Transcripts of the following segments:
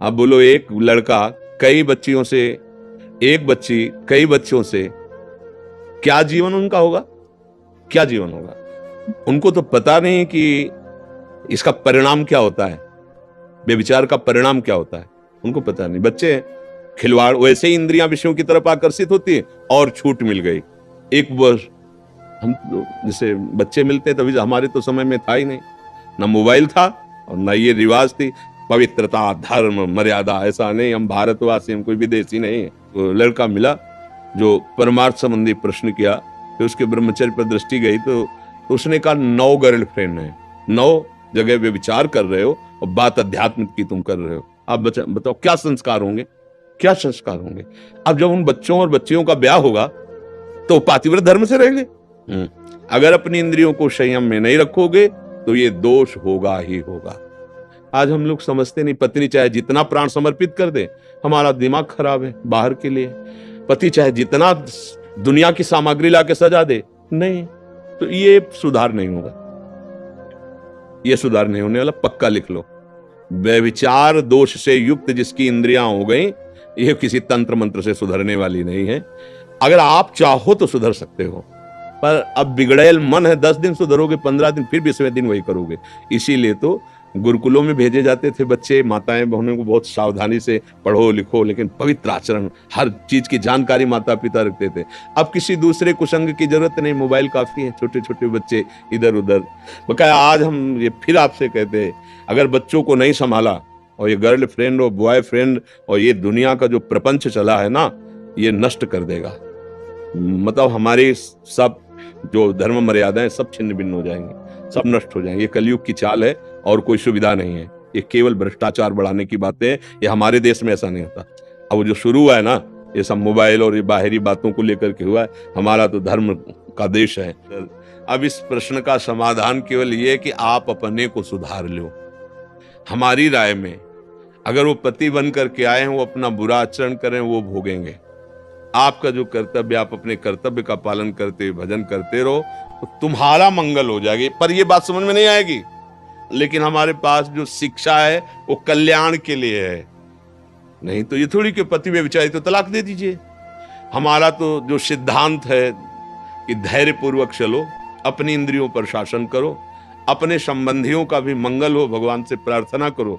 अब बोलो एक लड़का कई बच्चियों से, एक बच्ची कई बच्चों से, क्या जीवन उनका होगा? क्या जीवन होगा? उनको तो पता नहीं कि इसका परिणाम क्या होता है, व्यभिचार का परिणाम क्या होता है, उनको पता नहीं। बच्चे खिलवाड़, वैसे ही इंद्रियां विषयों की तरफ आकर्षित होती है और छूट मिल गई। एक वर्ष हम जैसे बच्चे मिलते तभी, हमारे तो समय में था ही नहीं, ना मोबाइल था और ना ये रिवाज थी, पवित्रता धर्म मर्यादा, ऐसा नहीं। हम भारतवासी, हम कोई विदेशी नहीं है। तो लड़का मिला जो परमार्थ संबंधी प्रश्न किया, फिर उसके ब्रह्मचर्य पर दृष्टि गई तो उसने कहा 9 गर्लफ्रेंड है, 9 जगह वे विचार कर रहे हो और बात अध्यात्म की तुम कर रहे हो। आप बताओ क्या संस्कार होंगे, क्या संस्कार होंगे? अब जब उन बच्चों और बच्चियों का ब्याह होगा तो पातिव्रत धर्म से रहेंगे। अगर अपनी इंद्रियों को संयम में नहीं रखोगे तो ये दोष होगा ही होगा। आज हम लोग समझते नहीं, पत्नी चाहे जितना प्राण समर्पित कर दे, हमारा दिमाग खराब है बाहर के लिए, पति चाहे जितना दुनिया की सामग्री लाके सजा दे, नहीं, तो ये सुधार नहीं होगा, ये सुधार नहीं होने वाला, पक्का लिख लो। व्यभिचार दोष से युक्त जिसकी इंद्रियां हो गई, ये किसी तंत्र मंत्र से सुधरने वाली नहीं है। अगर आप चाहो तो सुधर सकते हो, पर अब बिगड़ेल मन है, 10 दिन सुधरोगे, 15 दिन, फिर 20वें दिन वही करोगे। इसीलिए तो गुरुकुलों में भेजे जाते थे बच्चे, माताएं बहनों को बहुत सावधानी से पढ़ो लिखो, लेकिन पवित्र आचरण, हर चीज की जानकारी माता पिता रखते थे। अब किसी दूसरे कुसंग की जरूरत नहीं, मोबाइल काफी है, छोटे छोटे बच्चे इधर उधर। बकाया आज हम ये फिर आपसे कहते हैं, अगर बच्चों को नहीं संभाला और ये गर्ल फ्रेंड और बॉय फ्रेंड और ये दुनिया का जो प्रपंच चला है ना, ये नष्ट कर देगा। मतलब हमारी सब जो धर्म मर्यादाएं सब छिन्न भिन्न हो जाएंगे, सब नष्ट हो जाएंगे। ये कलयुग की चाल है और कोई सुविधा नहीं है, ये केवल भ्रष्टाचार बढ़ाने की बातें हैं। ये हमारे देश में ऐसा नहीं होता। अब जो शुरू हुआ है ना, ये सब मोबाइल और ये बाहरी बातों को लेकर के हुआ है। हमारा तो धर्म का देश है। अब इस प्रश्न का समाधान केवल ये है कि आप अपने को सुधार लो। हमारी राय में अगर वो पति बन करके आए हैं, वो अपना बुरा आचरण करें, वो भोगेंगे। आपका जो कर्तव्य, आप अपने कर्तव्य का पालन करते हुए भजन करते रहो तो तुम्हारा मंगल हो जाएगी। पर ये बात समझ में नहीं आएगी, लेकिन हमारे पास जो शिक्षा है वो कल्याण के लिए है। नहीं तो ये थोड़ी कि पति व्यभिचारी तो तलाक दे दीजिए। हमारा तो जो सिद्धांत है कि धैर्य पूर्वक चलो, अपनी इंद्रियों पर शासन करो, अपने संबंधियों का भी मंगल हो, भगवान से प्रार्थना करो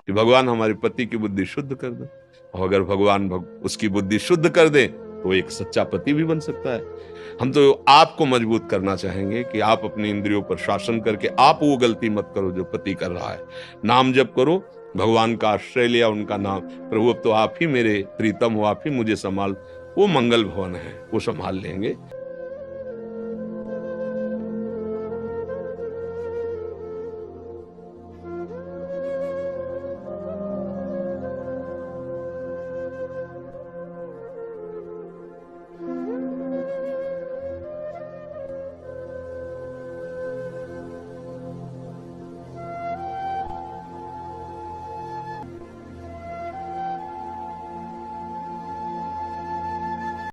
कि भगवान हमारे पति की बुद्धि शुद्ध कर दे। और अगर भगवान उसकी बुद्धि शुद्ध कर दे तो एक सच्चा पति भी बन सकता है। हम तो आपको मजबूत करना चाहेंगे कि आप अपनी इंद्रियों पर शासन करके आप वो गलती मत करो जो पति कर रहा है। नाम जप करो, भगवान का आश्रय लिया, उनका नाम, प्रभु अब तो आप ही मेरे प्रीतम हो, आप ही मुझे संभाल, वो मंगल भवन है, वो संभाल लेंगे।